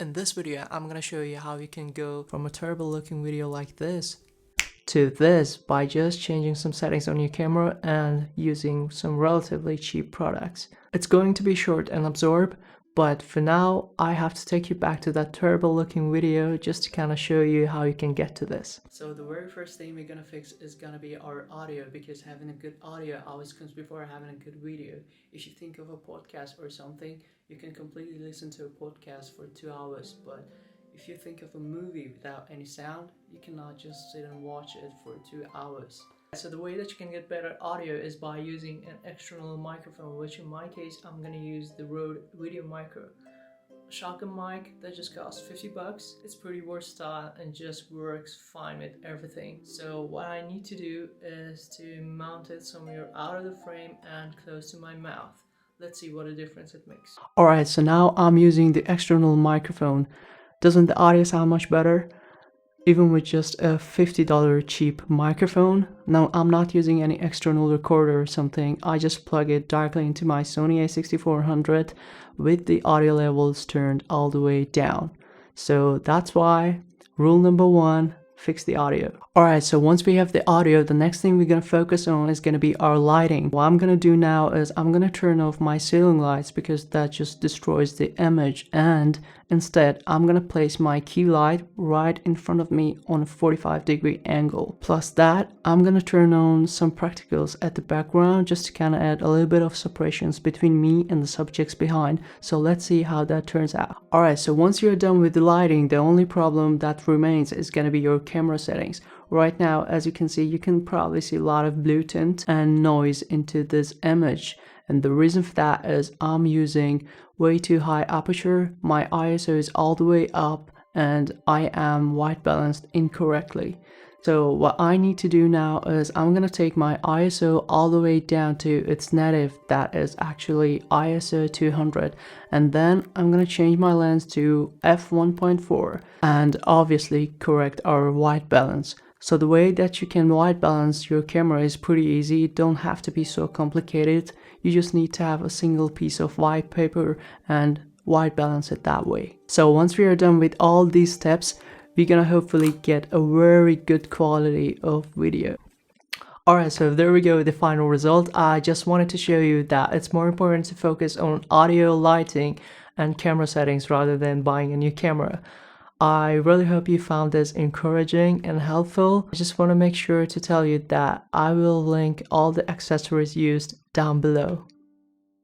In this video, I'm gonna show you how you can go from a terrible looking video like this to this by just changing some settings on your camera and using some relatively cheap products. It's going to be short and absorb, but for now, I have to take you back to that terrible looking video just to kind of show you how you can get to this. So the very first thing we're gonna fix is gonna be our audio, because having a good audio always comes before having a good video. If you think of a podcast or something, you can completely listen to a podcast for 2 hours, but if you think of a movie without any sound, you cannot just sit and watch it for 2 hours. So the way that you can get better audio is by using an external microphone, which in my case, I'm gonna use the Rode Video Micro. A shotgun mic that just costs 50 bucks. It's pretty versatile and just works fine with everything. So what I need to do is to mount it somewhere out of the frame and close to my mouth. Let's see what a difference it makes. Alright, so now I'm using the external microphone. Doesn't the audio sound much better? Even with just a $50 cheap microphone. Now I'm not using any external recorder or something. I just plug it directly into my Sony a6400 with the audio levels turned all the way down. So that's why rule number 1, fix the audio. Alright, so once we have the audio, the next thing we're going to focus on is going to be our lighting. What I'm going to do now is I'm going to turn off my ceiling lights because that just destroys the image, and instead I'm going to place my key light right in front of me on a 45-degree angle. Plus that, I'm going to turn on some practicals at the background just to kind of add a little bit of separations between me and the subjects behind. So let's see how that turns out. Alright, so once you're done with the lighting, the only problem that remains is going to be your camera settings. Right now, as you can see, you can probably see a lot of blue tint and noise into this image. And the reason for that is I'm using way too high aperture. My ISO is all the way up and I am white balanced incorrectly. So what I need to do now is I'm going to take my ISO all the way down to its native, that is actually ISO 200, and then I'm going to change my lens to f1.4 and obviously correct our white balance. So the way that you can white balance your camera is pretty easy. It don't have to be so complicated. You just need to have a single piece of white paper and white balance it that way. So once we are done with all these steps, we're gonna hopefully get a very good quality of video. Alright, so there we go with the final result. I just wanted to show you that it's more important to focus on audio, lighting, and camera settings rather than buying a new camera. I really hope you found this encouraging and helpful. I just want to make sure to tell you that I will link all the accessories used down below.